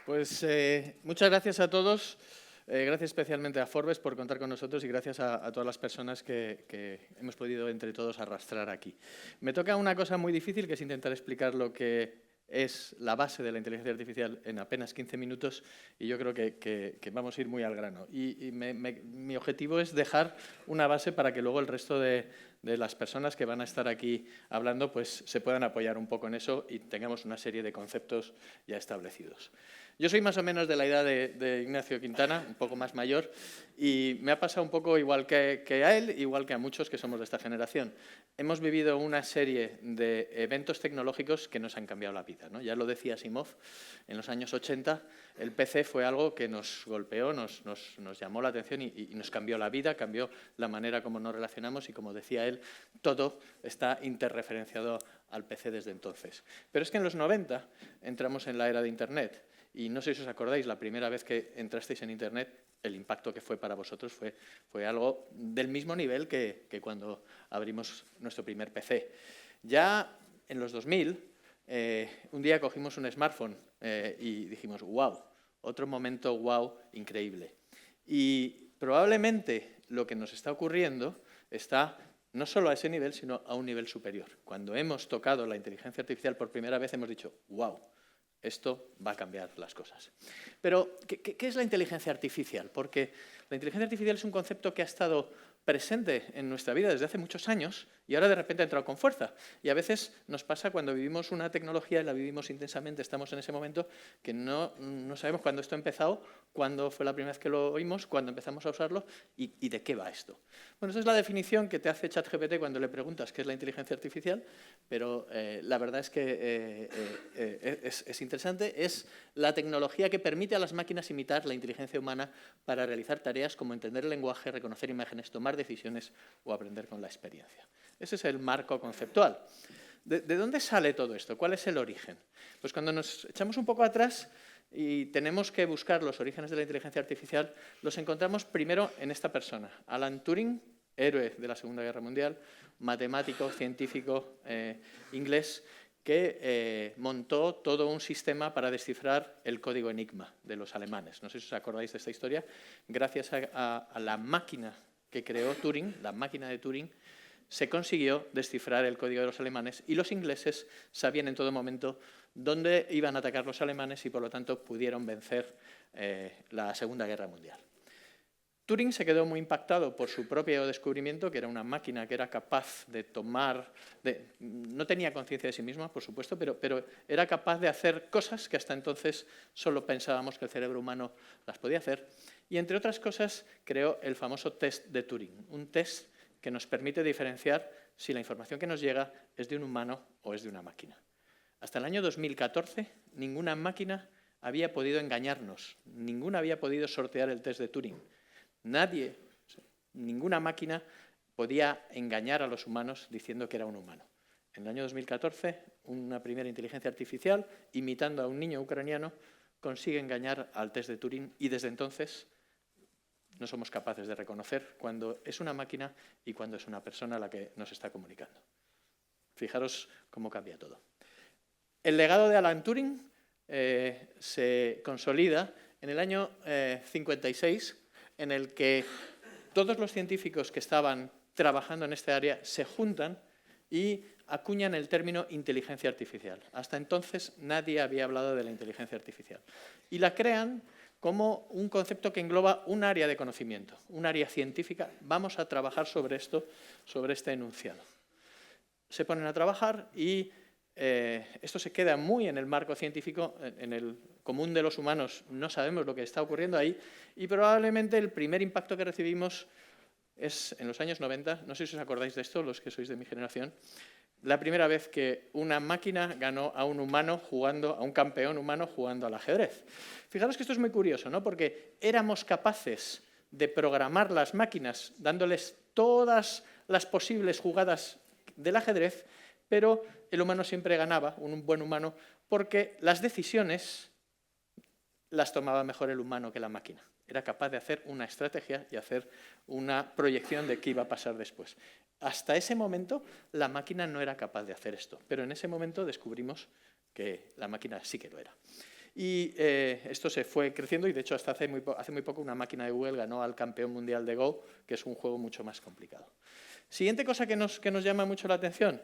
Pues muchas gracias a todos. Gracias especialmente a Forbes por contar con nosotros y gracias a todas las personas que hemos podido entre todos arrastrar aquí. Me toca una cosa muy difícil, que es intentar explicar lo que es la base de la inteligencia artificial en apenas 15 minutos y yo creo que vamos a ir muy al grano. Mi objetivo es dejar una base para que luego el resto de las personas que van a estar aquí hablando pues se puedan apoyar un poco en eso y tengamos una serie de conceptos ya establecidos. Yo soy más o menos de la edad de Ignacio Quintana, un poco más mayor, y me ha pasado un poco igual que a él, igual que a muchos que somos de esta generación. Hemos vivido una serie de eventos tecnológicos que nos han cambiado la vida, ¿no? Ya lo decía Asimov, en los años 80 el PC fue algo que nos golpeó, nos llamó la atención y nos cambió la vida, cambió la manera como nos relacionamos y, como decía él, todo está interreferenciado al PC desde entonces. Pero es que en los 90 entramos en la era de Internet. Y no sé si os acordáis, la primera vez que entrasteis en Internet, el impacto que fue para vosotros fue algo del mismo nivel que cuando abrimos nuestro primer PC. Ya en los 2000, un día cogimos un smartphone y dijimos, wow, otro momento wow, increíble. Y probablemente lo que nos está ocurriendo está no solo a ese nivel, sino a un nivel superior. Cuando hemos tocado la inteligencia artificial por primera vez, hemos dicho, wow, esto va a cambiar las cosas. Pero, ¿qué es la inteligencia artificial? Porque la inteligencia artificial es un concepto que ha estado presente en nuestra vida desde hace muchos años y ahora de repente ha entrado con fuerza. Y a veces nos pasa cuando vivimos una tecnología y la vivimos intensamente, estamos en ese momento que no sabemos cuándo esto ha empezado, cuándo fue la primera vez que lo oímos, cuándo empezamos a usarlo y de qué va esto. Bueno, esa es la definición que te hace ChatGPT cuando le preguntas qué es la inteligencia artificial, pero la verdad es que es interesante. Es la tecnología que permite a las máquinas imitar la inteligencia humana para realizar tareas como entender el lenguaje, reconocer imágenes, tomar decisiones o aprender con la experiencia. Ese es el marco conceptual. ¿De dónde sale todo esto? ¿Cuál es el origen? Pues cuando nos echamos un poco atrás y tenemos que buscar los orígenes de la inteligencia artificial, los encontramos primero en esta persona, Alan Turing, héroe de la Segunda Guerra Mundial, matemático, científico inglés, que montó todo un sistema para descifrar el código Enigma de los alemanes. No sé si os acordáis de esta historia. Gracias a la máquina que creó Turing, la máquina de Turing, se consiguió descifrar el código de los alemanes y los ingleses sabían en todo momento dónde iban a atacar los alemanes y, por lo tanto, pudieron vencer la Segunda Guerra Mundial. Turing se quedó muy impactado por su propio descubrimiento, que era una máquina que era capaz de tomar... no tenía conciencia de sí misma, por supuesto, pero era capaz de hacer cosas que hasta entonces solo pensábamos que el cerebro humano las podía hacer. Y, entre otras cosas, creó el famoso test de Turing, un test que nos permite diferenciar si la información que nos llega es de un humano o es de una máquina. Hasta el año 2014, ninguna máquina había podido engañarnos, ninguna había podido sortear el test de Turing. Nadie, ninguna máquina podía engañar a los humanos diciendo que era un humano. En el año 2014, una primera inteligencia artificial, imitando a un niño ucraniano, consigue engañar al test de Turing y desde entonces no somos capaces de reconocer cuándo es una máquina y cuándo es una persona la que nos está comunicando. Fijaros cómo cambia todo. El legado de Alan Turing se consolida en el año 56, en el que todos los científicos que estaban trabajando en esta área se juntan y acuñan el término inteligencia artificial. Hasta entonces nadie había hablado de la inteligencia artificial. Y la crean como un concepto que engloba un área de conocimiento, un área científica. Vamos a trabajar sobre esto, sobre este enunciado. Se ponen a trabajar y esto se queda muy en el marco científico, en el común de los humanos no sabemos lo que está ocurriendo ahí y probablemente el primer impacto que recibimos es en los años 90, no sé si os acordáis de esto, los que sois de mi generación, la primera vez que una máquina ganó a un humano jugando, a un campeón humano jugando al ajedrez. Fijaros que esto es muy curioso, ¿no? Porque éramos capaces de programar las máquinas dándoles todas las posibles jugadas del ajedrez, pero el humano siempre ganaba, un buen humano, porque las decisiones las tomaba mejor el humano que la máquina. Era capaz de hacer una estrategia y hacer una proyección de qué iba a pasar después. Hasta ese momento la máquina no era capaz de hacer esto, pero en ese momento descubrimos que la máquina sí que lo era. Y esto se fue creciendo y, de hecho, hasta hace muy poco una máquina de Google ganó al campeón mundial de Go, que es un juego mucho más complicado. Siguiente cosa que nos llama mucho la atención.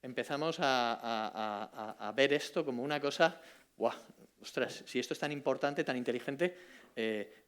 Empezamos a ver esto como una cosa, ¡guau! Ostras, si esto es tan importante, tan inteligente,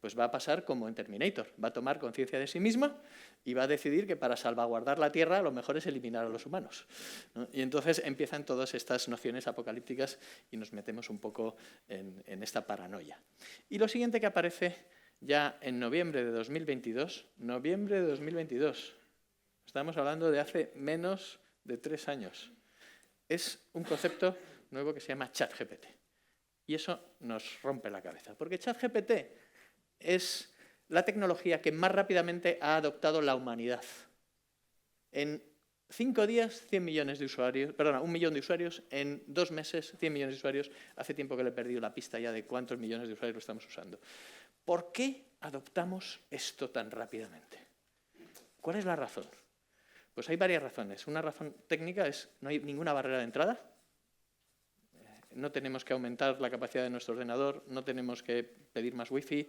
pues va a pasar como en Terminator. Va a tomar conciencia de sí misma y va a decidir que para salvaguardar la Tierra lo mejor es eliminar a los humanos, ¿no? Y entonces empiezan todas estas nociones apocalípticas y nos metemos un poco en esta paranoia. Y lo siguiente que aparece ya en noviembre de 2022, estamos hablando de hace menos de 3 años, es un concepto nuevo que se llama ChatGPT. Y eso nos rompe la cabeza, porque ChatGPT es la tecnología que más rápidamente ha adoptado la humanidad. En 5 días, 100 millones de usuarios, perdona, 1 millón de usuarios, en 2 meses, 100 millones de usuarios. Hace tiempo que le he perdido la pista ya de cuántos millones de usuarios lo estamos usando. ¿Por qué adoptamos esto tan rápidamente? ¿Cuál es la razón? Pues hay varias razones. Una razón técnica es no hay ninguna barrera de entrada. No tenemos que aumentar la capacidad de nuestro ordenador, no tenemos que pedir más wifi,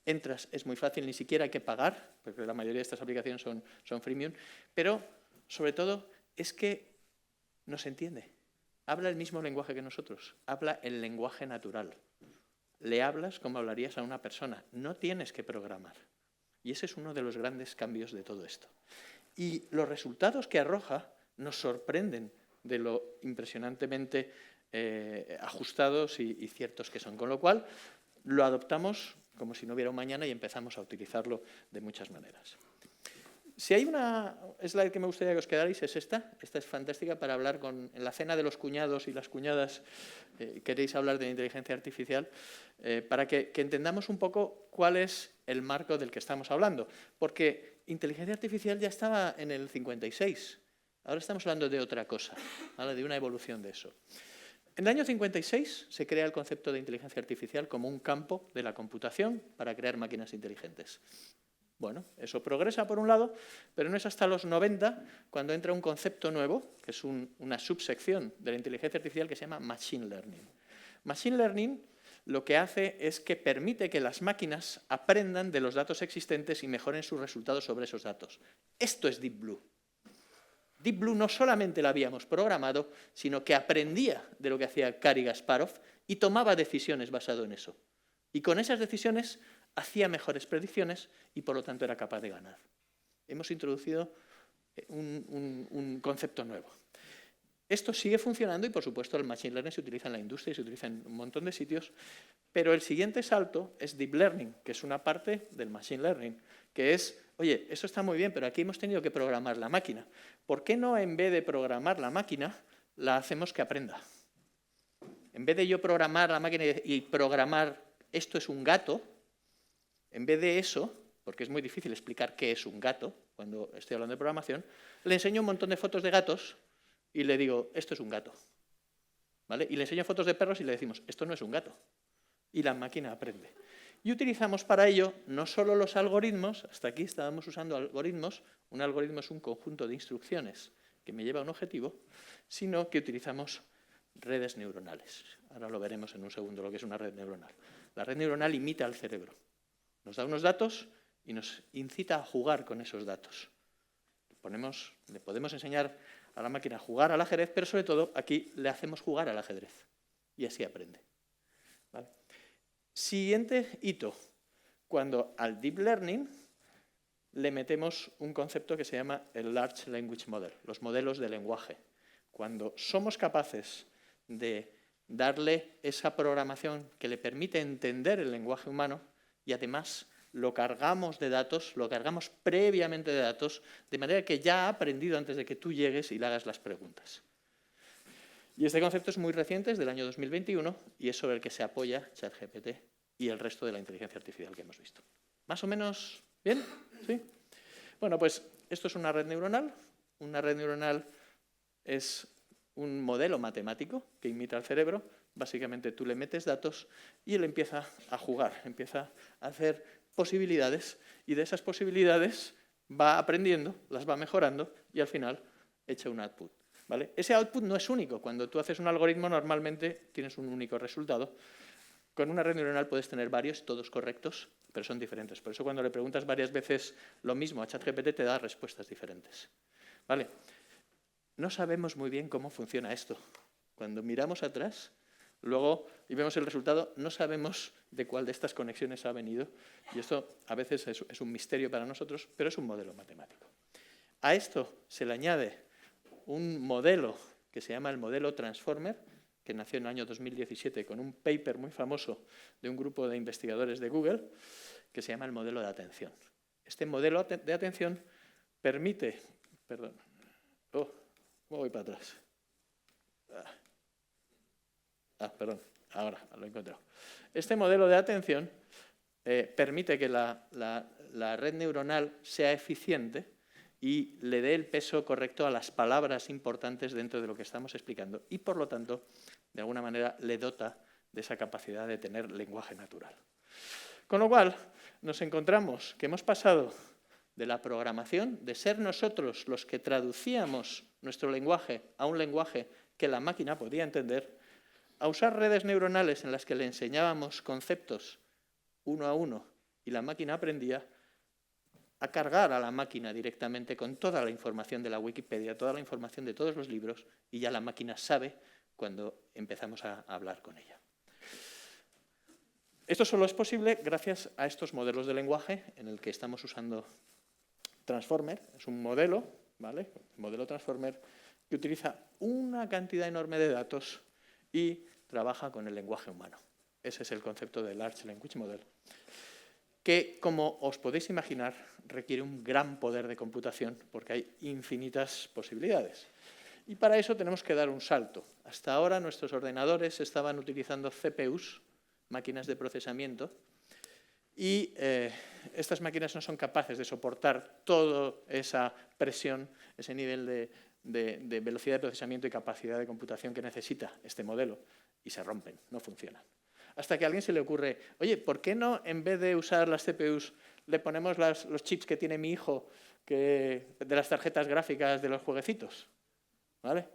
entras, es muy fácil, ni siquiera hay que pagar, porque la mayoría de estas aplicaciones son freemium, pero sobre todo es que nos entiende, habla el mismo lenguaje que nosotros, habla el lenguaje natural, le hablas como hablarías a una persona, no tienes que programar. Y ese es uno de los grandes cambios de todo esto. Y los resultados que arroja nos sorprenden de lo impresionantemente ajustados y ciertos que son. Con lo cual, lo adoptamos como si no hubiera un mañana y empezamos a utilizarlo de muchas maneras. Si hay una slide que me gustaría que os quedarais, es esta. Esta es fantástica para hablar en la cena de los cuñados y las cuñadas, queréis hablar de inteligencia artificial, para que entendamos un poco cuál es el marco del que estamos hablando. Porque inteligencia artificial ya estaba en el 56. Ahora estamos hablando de otra cosa, ¿vale? De una evolución de eso. En el año 56 se crea el concepto de inteligencia artificial como un campo de la computación para crear máquinas inteligentes. Bueno, eso progresa por un lado, pero no es hasta los 90 cuando entra un concepto nuevo, que es una subsección de la inteligencia artificial que se llama Machine Learning. Machine Learning lo que hace es que permite que las máquinas aprendan de los datos existentes y mejoren sus resultados sobre esos datos. Esto es Deep Blue. Deep Blue no solamente la habíamos programado, sino que aprendía de lo que hacía Garry Kasparov y tomaba decisiones basado en eso. Y con esas decisiones hacía mejores predicciones y, por lo tanto, era capaz de ganar. Hemos introducido un concepto nuevo. Esto sigue funcionando y, por supuesto, el Machine Learning se utiliza en la industria y se utiliza en un montón de sitios, pero el siguiente salto es Deep Learning, que es una parte del Machine Learning, que es, oye, eso está muy bien, pero aquí hemos tenido que programar la máquina. ¿Por qué no, en vez de programar la máquina, la hacemos que aprenda? En vez de yo programar la máquina y programar esto es un gato, en vez de eso, porque es muy difícil explicar qué es un gato cuando estoy hablando de programación, le enseño un montón de fotos de gatos y le digo, esto es un gato, ¿vale? Y le enseño fotos de perros y le decimos, esto no es un gato. Y la máquina aprende. Y utilizamos para ello no solo los algoritmos, hasta aquí estábamos usando algoritmos, un algoritmo es un conjunto de instrucciones que me lleva a un objetivo, sino que utilizamos redes neuronales. Ahora lo veremos en un segundo lo que es una red neuronal. La red neuronal imita al cerebro. Nos da unos datos y nos incita a jugar con esos datos. Le podemos enseñar a la máquina a jugar al ajedrez, pero sobre todo aquí le hacemos jugar al ajedrez. Y así aprende. ¿Vale? Siguiente hito. Cuando al Deep Learning le metemos un concepto que se llama el Large Language Model, los modelos de lenguaje. Cuando somos capaces de darle esa programación que le permite entender el lenguaje humano y además lo cargamos de datos, lo cargamos previamente de datos, de manera que ya ha aprendido antes de que tú llegues y le hagas las preguntas. Y este concepto es muy reciente, es del año 2021, y es sobre el que se apoya ChatGPT y el resto de la inteligencia artificial que hemos visto. ¿Más o menos bien? ¿Sí? Bueno, pues esto es una red neuronal. Una red neuronal es un modelo matemático que imita al cerebro. Básicamente tú le metes datos y él empieza a jugar, empieza a hacer posibilidades y de esas posibilidades va aprendiendo, las va mejorando y al final echa un output. ¿vale? Ese output no es único. Cuando tú haces un algoritmo, normalmente tienes un único resultado. Con una red neuronal puedes tener varios, todos correctos, pero son diferentes. Por eso cuando le preguntas varias veces lo mismo a ChatGPT, te da respuestas diferentes. ¿Vale? No sabemos muy bien cómo funciona esto. Cuando miramos atrás, luego y vemos el resultado, no sabemos de cuál de estas conexiones ha venido. Y esto a veces es un misterio para nosotros, pero es un modelo matemático. A esto se le añade un modelo que se llama el modelo Transformer, que nació en el año 2017 con un paper muy famoso de un grupo de investigadores de Google, que se llama el modelo de atención. Este modelo de atención permite... Perdón. Oh, ¿cómo voy para atrás? Perdón, ahora lo he encontrado. Este modelo de atención permite que la red neuronal sea eficiente y le dé el peso correcto a las palabras importantes dentro de lo que estamos explicando y, por lo tanto, de alguna manera le dota de esa capacidad de tener lenguaje natural. Con lo cual, nos encontramos que hemos pasado de la programación, de ser nosotros los que traducíamos nuestro lenguaje a un lenguaje que la máquina podía entender, a usar redes neuronales en las que le enseñábamos conceptos uno a uno y la máquina aprendía, a cargar a la máquina directamente con toda la información de la Wikipedia, toda la información de todos los libros, y ya la máquina sabe cuando empezamos a hablar con ella. Esto solo es posible gracias a estos modelos de lenguaje en el que estamos usando Transformer. Es un modelo, ¿vale? Modelo Transformer que utiliza una cantidad enorme de datos y trabaja con el lenguaje humano. Ese es el concepto de Large Language Model, que, como os podéis imaginar, requiere un gran poder de computación porque hay infinitas posibilidades. Y para eso tenemos que dar un salto. Hasta ahora nuestros ordenadores estaban utilizando CPUs, máquinas de procesamiento, y estas máquinas no son capaces de soportar toda esa presión, ese nivel de velocidad de procesamiento y capacidad de computación que necesita este modelo, y se rompen, no funcionan. Hasta que a alguien se le ocurre, oye, ¿por qué no, en vez de usar las CPUs, le ponemos los chips que tiene mi hijo de las tarjetas gráficas de los jueguecitos? ¿Vale?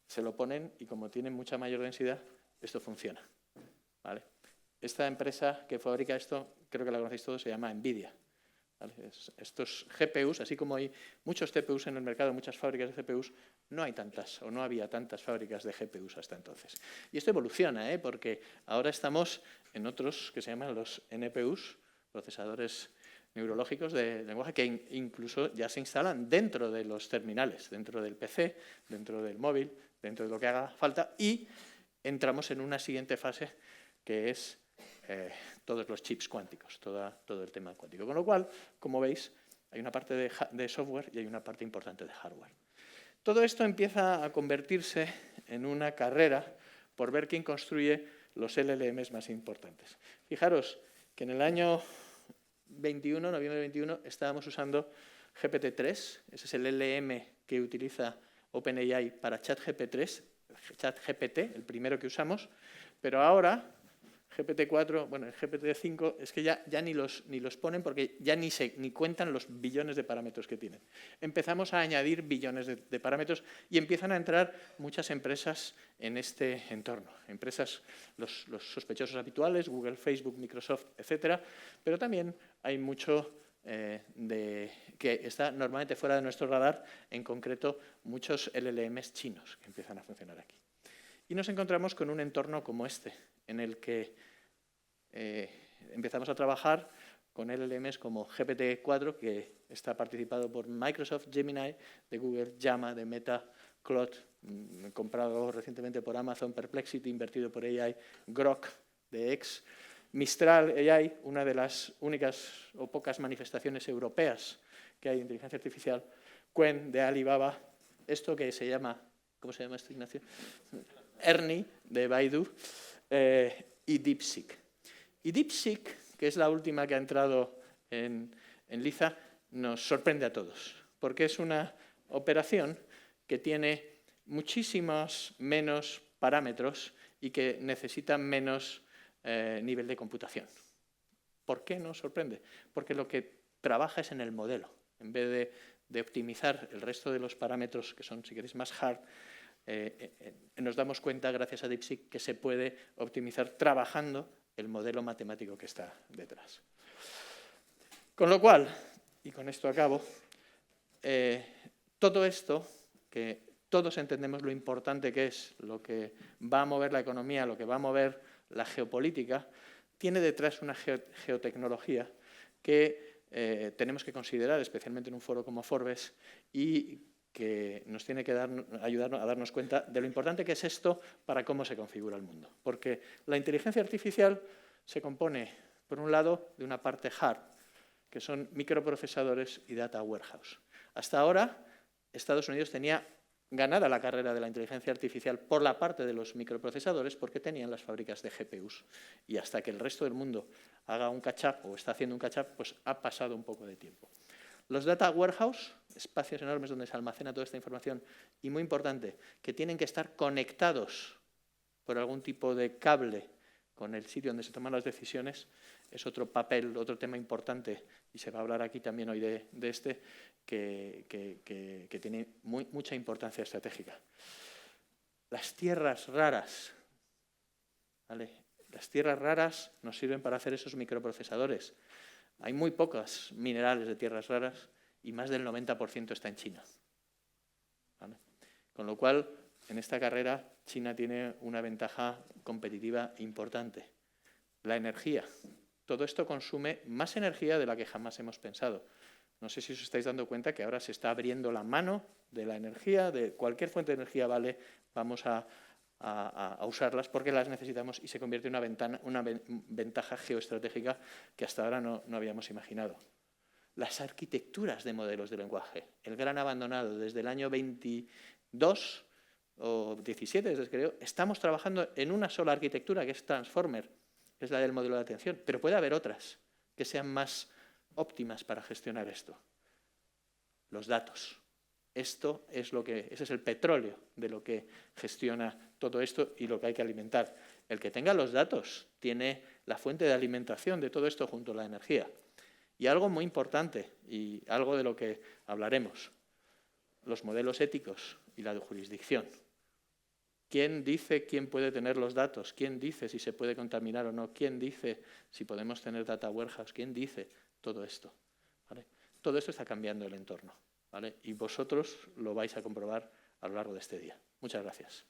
Se lo ponen y como tienen mucha mayor densidad, esto funciona. ¿Vale? Esta empresa que fabrica esto, creo que la conocéis todos, se llama NVIDIA. ¿Vale? Estos GPUs, así como hay muchos CPUs en el mercado, muchas fábricas de CPUs, no hay tantas o no había tantas fábricas de GPUs hasta entonces. Y esto evoluciona, porque ahora estamos en otros que se llaman los NPUs, procesadores neurológicos de lenguaje, que incluso ya se instalan dentro de los terminales, dentro del PC, dentro del móvil, dentro de lo que haga falta, y entramos en una siguiente fase que es todos los chips cuánticos, todo el tema cuántico. Con lo cual, como veis, hay una parte de software y hay una parte importante de hardware. Todo esto empieza a convertirse en una carrera por ver quién construye los LLMs más importantes. Fijaros que en el año 21, noviembre 21, estábamos usando GPT-3, ese es el LLM que utiliza OpenAI para ChatGPT, el primero que usamos, pero ahora GPT-4, bueno, el GPT-5 es que ya ni los ponen porque ya ni cuentan los billones de parámetros que tienen. Empezamos a añadir billones de parámetros y empiezan a entrar muchas empresas en este entorno. Empresas, los sospechosos habituales, Google, Facebook, Microsoft, etcétera, pero también hay mucho que está normalmente fuera de nuestro radar, en concreto muchos LLMs chinos que empiezan a funcionar aquí. Y nos encontramos con un entorno como este, en el que empezamos a trabajar con LLMs como GPT-4, que está participado por Microsoft, Gemini, de Google, Llama, de Meta, Claude, comprado recientemente por Amazon, Perplexity, invertido por AI, Grok, de X, Mistral AI, una de las únicas o pocas manifestaciones europeas que hay de inteligencia artificial, Qwen, de Alibaba, esto que se llama, ¿cómo se llama esto, Ignacio? Ernie, de Baidu, y DeepSeek. Y DeepSeek, que es la última que ha entrado en Liza, nos sorprende a todos, porque es una operación que tiene muchísimos menos parámetros y que necesita menos nivel de computación. ¿Por qué nos sorprende? Porque lo que trabaja es en el modelo. En vez de optimizar el resto de los parámetros que son, si queréis, más hard, nos damos cuenta, gracias a DeepSeek, que se puede optimizar trabajando el modelo matemático que está detrás. Con lo cual, y con esto acabo, todo esto, que todos entendemos lo importante que es, lo que va a mover la economía, lo que va a mover la geopolítica, tiene detrás una geotecnología que tenemos que considerar, especialmente en un foro como Forbes, y que nos tiene que ayudar a darnos cuenta de lo importante que es esto para cómo se configura el mundo. Porque la inteligencia artificial se compone, por un lado, de una parte hard, que son microprocesadores y data warehouse. Hasta ahora, Estados Unidos tenía ganada la carrera de la inteligencia artificial por la parte de los microprocesadores porque tenían las fábricas de GPUs. Y hasta que el resto del mundo haga un catch-up o está haciendo un catch-up, pues ha pasado un poco de tiempo. Los data warehouse, espacios enormes donde se almacena toda esta información, y muy importante, que tienen que estar conectados por algún tipo de cable con el sitio donde se toman las decisiones, es otro papel, otro tema importante, y se va a hablar aquí también hoy de este, que tiene mucha importancia estratégica. Las tierras raras, ¿vale? Las tierras raras nos sirven para hacer esos microprocesadores. Hay muy pocos minerales de tierras raras y más del 90% está en China, ¿vale? Con lo cual, en esta carrera, China tiene una ventaja competitiva importante. La energía. Todo esto consume más energía de la que jamás hemos pensado. No sé si os estáis dando cuenta que ahora se está abriendo la mano de la energía, de cualquier fuente de energía, vale, vamos a usarlas porque las necesitamos y se convierte en una ventaja geoestratégica que hasta ahora no habíamos imaginado. Las arquitecturas de modelos de lenguaje. El gran abandonado desde el año 22 o 17, desde creo, estamos trabajando en una sola arquitectura que es Transformer, que es la del modelo de atención, pero puede haber otras que sean más óptimas para gestionar esto. Los datos. Ese es el petróleo de lo que gestiona todo esto y lo que hay que alimentar. El que tenga los datos tiene la fuente de alimentación de todo esto junto a la energía. Y algo muy importante, y algo de lo que hablaremos, los modelos éticos y la de jurisdicción. ¿Quién dice quién puede tener los datos? ¿Quién dice si se puede contaminar o no? ¿Quién dice si podemos tener data warehouse? ¿Quién dice todo esto? ¿Vale? Todo esto está cambiando el entorno, ¿vale? Y vosotros lo vais a comprobar a lo largo de este día. Muchas gracias.